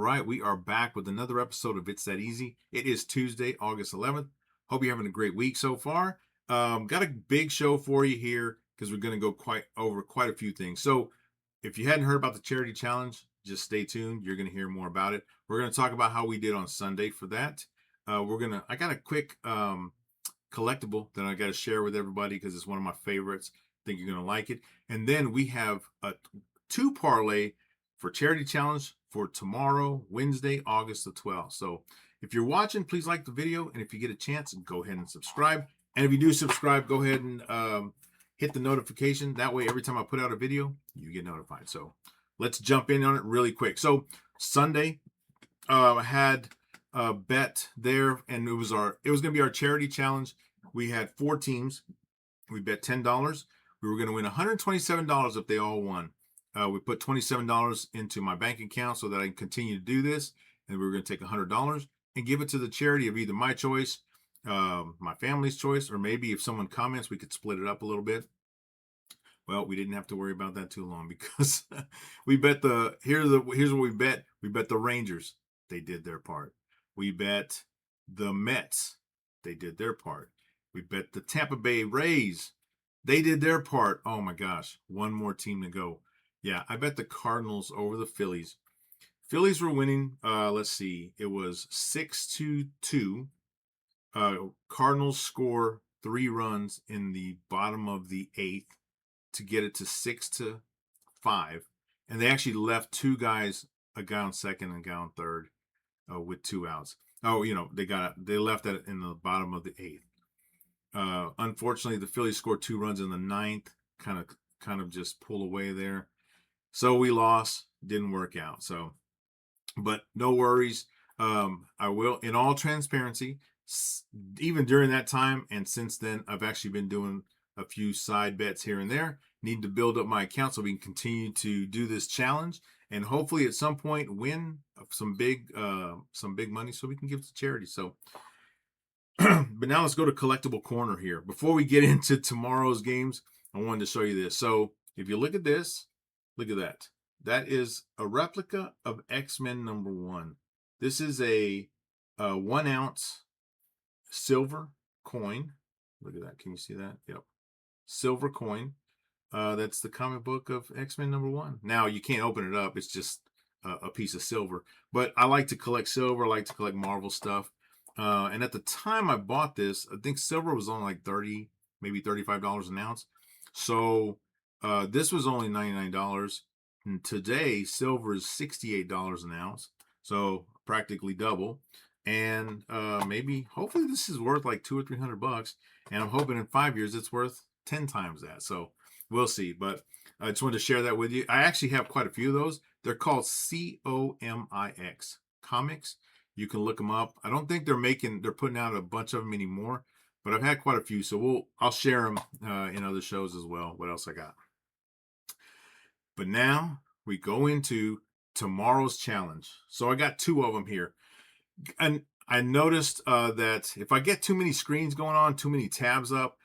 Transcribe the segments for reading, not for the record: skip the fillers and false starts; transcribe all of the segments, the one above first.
right, we are back with another episode of It's That Easy. It is Tuesday, August 11th. Hope you're having a great week so far. Got a big show for you here because we're going to go quite a few things. So if you hadn't heard about the charity challenge, just stay tuned. You're going to hear more about it. We're going to talk about how we did on Sunday for that. I got a quick collectible that I got to share with everybody because it's one of my favorites. I think you're going to like it. And then we have a two parlay for charity challenge for tomorrow, Wednesday, August the 12th. So if you're watching, please like the video. And if you get a chance, go ahead and subscribe. And if you do subscribe, go ahead and hit the notification. That way, every time I put out a video, you get notified. So let's jump in on it really quick. So Sunday, I had a bet there, and it was going to be our charity challenge. We had 4 teams. We bet $10. We were going to win $127 if they all won. We put $27 into my bank account so that I can continue to do this. And we were going to take $100 and give it to the charity of either my choice, my family's choice, or maybe if someone comments, we could split it up a little bit. Well, we didn't have to worry about that too long because we bet here's what we bet. We bet the Rangers. They did their part. We bet the Mets. They did their part. We bet the Tampa Bay Rays. They did their part. Oh my gosh. One more team to go. Yeah, I bet the Cardinals over the Phillies. Phillies were winning. Let's see. It was 6-2. Cardinals score 3 runs in the bottom of the 8th to get it to 6-5. And they actually left 2 guys, a guy on second and a guy on third, with 2 outs. Oh, they left that in the bottom of the 8th. Unfortunately, the Phillies scored 2 runs in the 9th, kind of just pull away there. So we lost, didn't work out. So, but no worries. I will, in all transparency, even during that time and since then, I've actually been doing a few side bets here and there. Need to build up my account so we can continue to do this challenge and hopefully at some point win some big money so we can give to charity. So, but now let's go to Collectible Corner here. Before we get into tomorrow's games, I wanted to show you this. So if you look at this, look at that. That is a replica of X-Men #1. This is a 1 ounce silver coin. Look at that. Can you see that? Yep. Silver coin. That's the comic book of X-Men #1. Now, you can't open it up. It's just a piece of silver. But I like to collect silver. I like to collect Marvel stuff. And at the time I bought this, I think silver was only like $30, maybe $35 an ounce. So this was only $99. And today, silver is $68 an ounce. So practically double. And hopefully this is worth like $200 or $300. And I'm hoping in 5 years it's worth 10 times that. So we'll see. But I just wanted to share that with you. I actually have quite a few of those. They're called COMIX comics. You can look them up. I don't think they're putting out a bunch of them anymore, but I've had quite a few. So I'll share them in other shows as well. What else I got? But now we go into tomorrow's challenge. So I got 2 of them here. And I noticed that if I get too many screens going on, too many tabs up,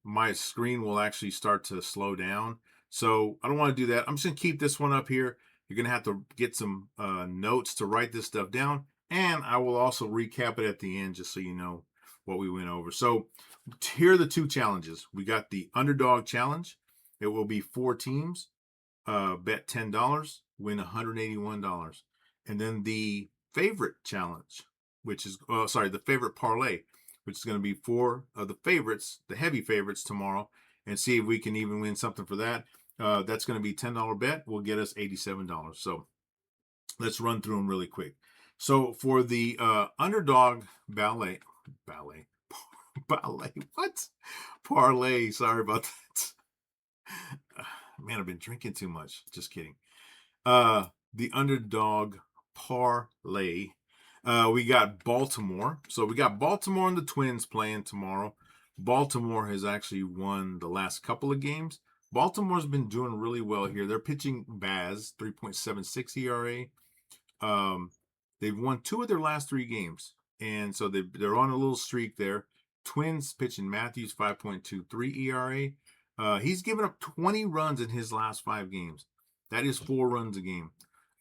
my screen will actually start to slow down. So I don't want to do that. I'm just going to keep this one up here. You're going to have to get some notes to write this stuff down. And I will also recap it at the end just so you know what we went over. So here are the 2 challenges. We got the Underdog Challenge. It will be 4 teams. Bet $10, win $181. And then the favorite challenge, which is, the favorite parlay, which is going to be 4 of the favorites, the heavy favorites tomorrow, and see if we can even win something for that. That's going to be $10 bet. Will get us $87. So let's run through them really quick. So for the Underdog Ballet, what? Parlay, sorry about that. Man, I've been drinking too much. Just kidding. The Underdog Parlay. We got Baltimore. So we got Baltimore and the Twins playing tomorrow. Baltimore has actually won the last couple of games. Baltimore's been doing really well here. They're pitching Baz, 3.76 ERA. They've won 2 of their last 3 games. And so they're on a little streak there. Twins pitching Matthews, 5.23 ERA. He's given up 20 runs in his last 5 games. That is 4 runs a game.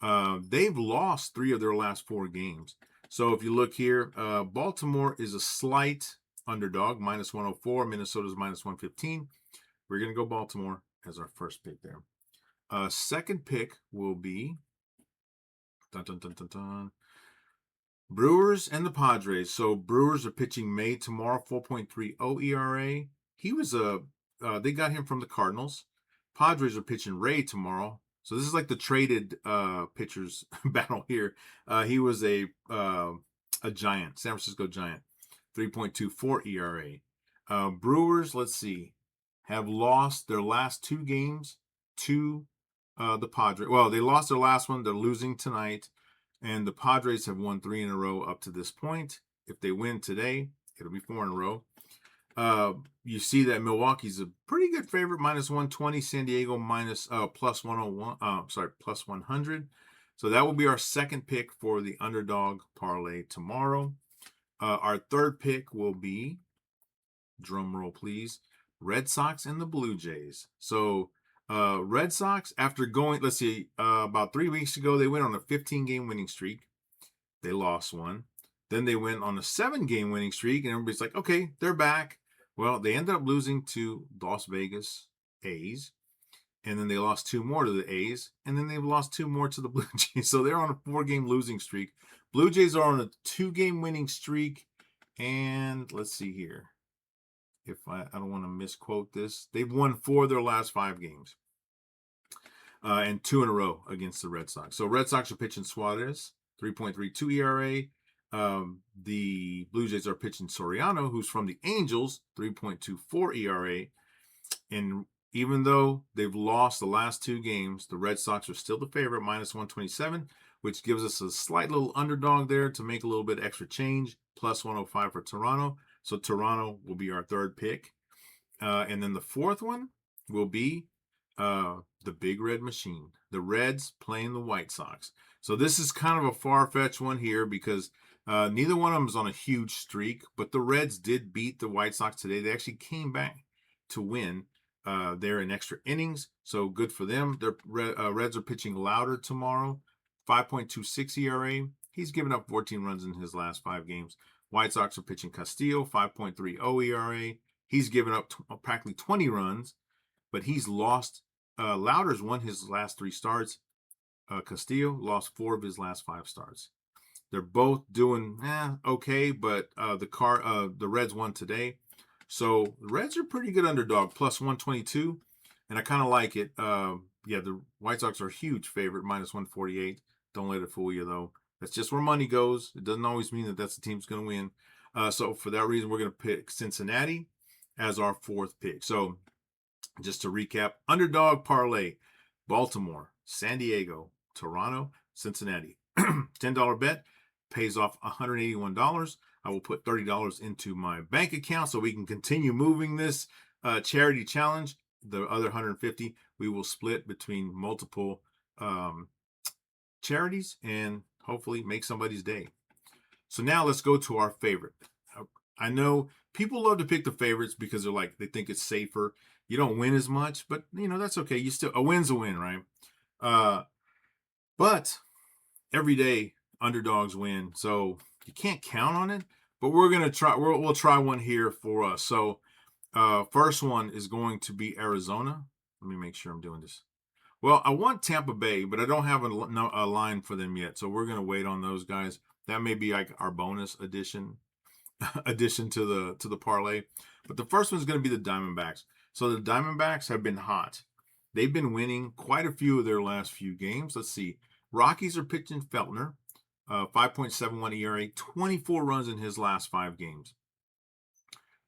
They've lost 3 of their last 4 games. So if you look here, Baltimore is a slight underdog, minus 104. Minnesota's minus 115. We're going to go Baltimore as our first pick there. Second pick will be dun, dun, dun, dun, dun, Brewers and the Padres. So Brewers are pitching May tomorrow, 4.30 ERA. He was they got him from the Cardinals. Padres are pitching Ray tomorrow. So this is like the traded pitchers battle here. He was a Giant, San Francisco Giant, 3.24 ERA. Brewers, let's see, have lost their last 2 games to the Padres. Well, they lost their last one. They're losing tonight. And the Padres have won 3 in a row up to this point. If they win today, it'll be 4 in a row. You see that Milwaukee's a pretty good favorite, minus 120. San Diego minus plus 101. Plus 100. So that will be our second pick for the underdog parlay tomorrow. Our third pick will be, drum roll please, Red Sox and the Blue Jays. So Red Sox, after going, let's see, about 3 weeks ago, they went on a 15-game winning streak. They lost one. Then they went on a 7-game winning streak, and everybody's like, okay, they're back. Well, they ended up losing to Las Vegas A's, and then they lost 2 more to the A's, and then they've lost 2 more to the Blue Jays. So they're on a 4-game losing streak. Blue Jays are on a 2-game winning streak, and let's see here. If I don't want to misquote this, they've won 4 of their last 5 games. And 2 in a row against the Red Sox. So Red Sox are pitching Suarez, 3.32 ERA. The Blue Jays are pitching Soriano, who's from the Angels, 3.24 ERA. And even though they've lost the last 2 games, the Red Sox are still the favorite, minus 127, which gives us a slight little underdog there to make a little bit extra change, plus 105 for Toronto. So Toronto will be our third pick. And then the fourth one will be the Big Red Machine, the Reds playing the White Sox. So this is kind of a far-fetched one here because neither one of them is on a huge streak, but the Reds did beat the White Sox today. They actually came back to win there in extra innings, so good for them. Their Reds are pitching Louder tomorrow, 5.26 ERA. He's given up 14 runs in his last 5 games. White Sox are pitching Castillo, 5.30 ERA. He's given up practically 20 runs, but he's lost. Louder's won his last 3 starts. Castillo lost 4 of his last 5 starts. They're both doing okay, but the Reds won today. So the Reds are pretty good underdog, plus 122, and I kind of like it. The White Sox are a huge favorite, minus 148. Don't let it fool you, though. That's just where money goes. It doesn't always mean that that's the team's going to win. So for that reason, we're going to pick Cincinnati as our 4th pick. So just to recap, underdog parlay, Baltimore, San Diego, Toronto, Cincinnati. $10 bet pays off $181. I will put $30 into my bank account so we can continue moving this charity challenge. The other $150 we will split between multiple charities and hopefully make somebody's day. So now let's go to our favorite. I know people love to pick the favorites because they think it's safer. You don't win as much, but that's okay. A win's a win, right? But every day underdogs win, so you can't count on it. But we're gonna try. We'll try one here for us. So first one is going to be Arizona. Let me make sure I'm doing this. Well, I want Tampa Bay, but I don't have a line for them yet, so we're gonna wait on those guys. That may be like our bonus addition to the parlay. But the first one's going to be the Diamondbacks. So the Diamondbacks have been hot. They've been winning quite a few of their last few games. Let's see. Rockies are pitching Feltner, 5.71 ERA, 24 runs in his last 5 games.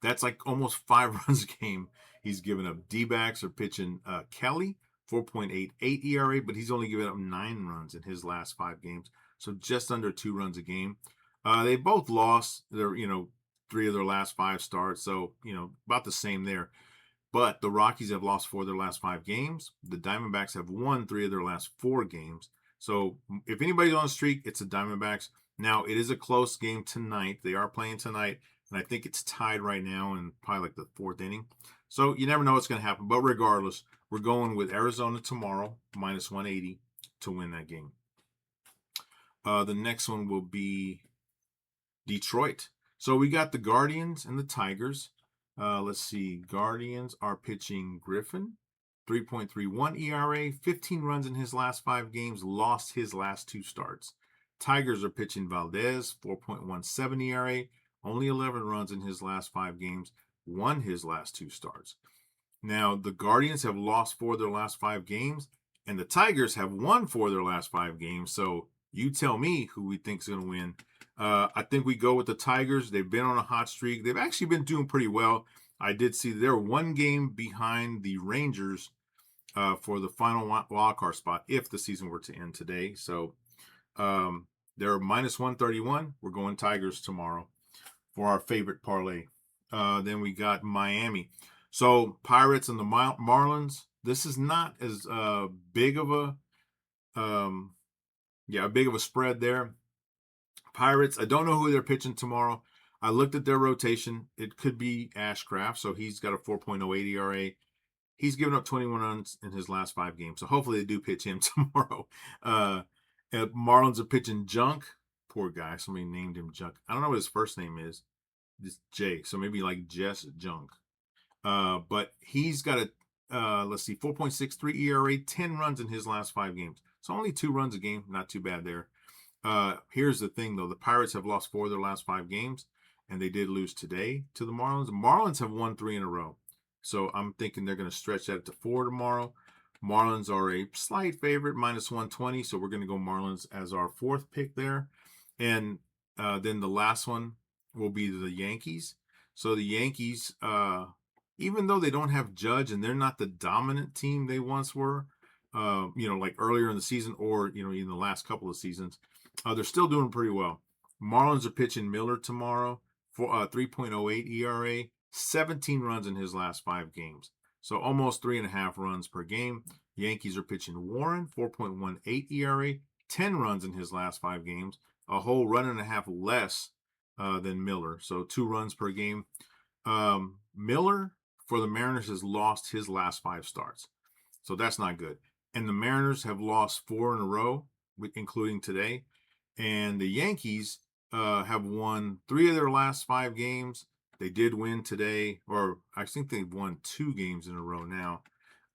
That's like almost 5 runs a game he's given up. D-backs are pitching Kelly, 4.88 ERA, but he's only given up 9 runs in his last 5 games. So just under 2 runs a game. They both lost their, 3 of their last 5 starts. So, about the same there. But the Rockies have lost 4 of their last 5 games. The Diamondbacks have won 3 of their last 4 games. So if anybody's on a streak, it's the Diamondbacks. Now, it is a close game tonight. They are playing tonight. And I think it's tied right now in probably like the 4th inning. So you never know what's going to happen. But regardless, we're going with Arizona tomorrow, minus 180 to win that game. The next one will be Detroit. So we got the Guardians and the Tigers. Let's see. Guardians are pitching Griffin, 3.31 ERA, 15 runs in his last 5 games, lost his last 2 starts. Tigers are pitching Valdez, 4.17 ERA, only 11 runs in his last 5 games, won his last 2 starts. Now, the Guardians have lost 4 of their last 5 games, and the Tigers have won 4 of their last 5 games. So you tell me who we think is going to win. I think we go with the Tigers. They've been on a hot streak. They've actually been doing pretty well. I did see they're 1 game behind the Rangers for the final wild card spot if the season were to end today. So they're minus 131. We're going Tigers tomorrow for our favorite parlay. Then we got Miami. So Pirates and the Marlins. This is not as big of a big of a spread there. Pirates, I don't know who they're pitching tomorrow. I looked at their rotation. It could be Ashcraft, so he's got a 4.08 ERA. He's given up 21 runs in his last 5 games, so hopefully they do pitch him tomorrow. Marlins are pitching Junk. Poor guy. Somebody named him Junk. I don't know what his first name is. It's Jay, so maybe like Jess Junk. But he's got a 4.63 ERA, 10 runs in his last 5 games. So only 2 runs a game, not too bad there. Here's the thing, though. The Pirates have lost 4 of their last 5 games, and they did lose today to the Marlins. The Marlins have won 3 in a row. So I'm thinking they're going to stretch that to 4 tomorrow. Marlins are a slight favorite, minus 120. So we're going to go Marlins as our 4th pick there. And then the last one will be the Yankees. So the Yankees, even though they don't have Judge and they're not the dominant team they once were, like earlier in the season or, in the last couple of seasons, they're still doing pretty well. Marlins are pitching Miller tomorrow for 3.08 ERA, 17 runs in his last 5 games. So almost 3.5 runs per game. Yankees are pitching Warren, 4.18 ERA, 10 runs in his last 5 games, a whole run and a half less than Miller. So 2 runs per game. Miller for the Mariners has lost his last 5 starts. So that's not good. And the Mariners have lost 4 in a row, including today. And the Yankees have won 3 of their last 5 games. They did win today, or I think they've won 2 games in a row now.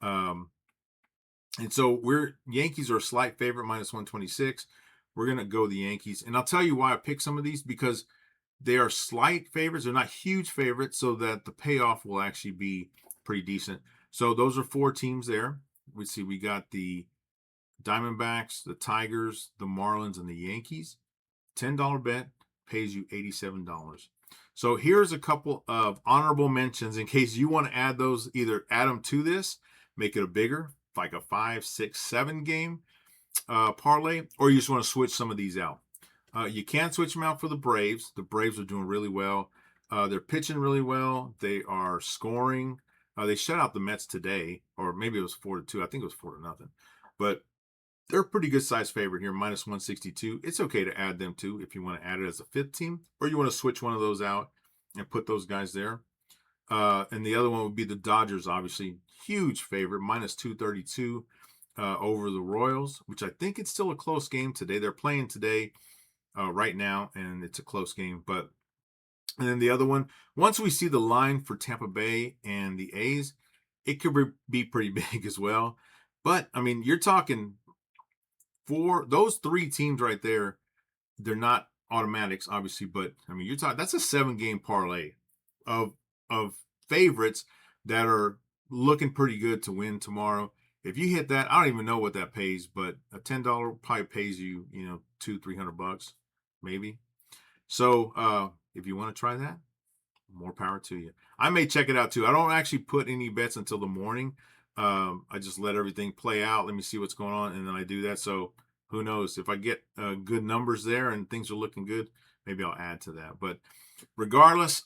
And so Yankees are a slight favorite, minus 126. We're going to go the Yankees. And I'll tell you why I picked some of these, because they are slight favorites. They're not huge favorites, so that the payoff will actually be pretty decent. So those are 4 teams there. We got the Diamondbacks, the Tigers, the Marlins, and the Yankees. $10 bet pays you $87. So here's a couple of honorable mentions in case you want to add those, either add them to this, make it a bigger, like a 5, 6, 7 game parlay, or you just want to switch some of these out. You can switch them out for the Braves. The Braves are doing really well. They're pitching really well. They are scoring. They shut out the Mets today, or maybe it was 4-2. I think it was 4-0. But they're a pretty good size favorite here, minus 162. It's okay to add them too if you want to add it as a 5th team, or you want to switch one of those out and put those guys there. And the other one would be the Dodgers, obviously. Huge favorite, minus 232 over the Royals, which I think it's still a close game today. They're playing today right now, and it's a close game. And then the other one, once we see the line for Tampa Bay and the A's, it could be pretty big as well. But, I mean, you're talking for those 3 teams right there. They're not automatics, obviously, but, I mean, you're talking, that's a 7-game parlay of favorites that are looking pretty good to win tomorrow. If you hit that, I don't even know what that pays, but a $10 probably pays you, $200-300 maybe. So if you want to try that, more power to you. I may check it out too. I don't actually put any bets until the morning. I just let everything play out. Let me see what's going on, and then I do that. So who knows? If I get good numbers there and things are looking good, maybe I'll add to that. But regardless,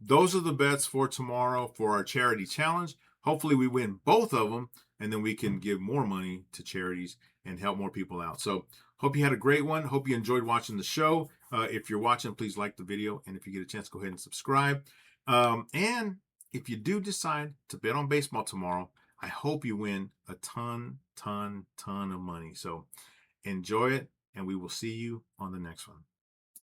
those are the bets for tomorrow for our charity challenge. Hopefully we win both of them, and then we can give more money to charities and help more people out. So hope you had a great one. Hope you enjoyed watching the show. If you're watching, please like the video. And if you get a chance, go ahead and subscribe. And if you do decide to bet on baseball tomorrow, I hope you win a ton of money. So enjoy it. and we will see you on the next one.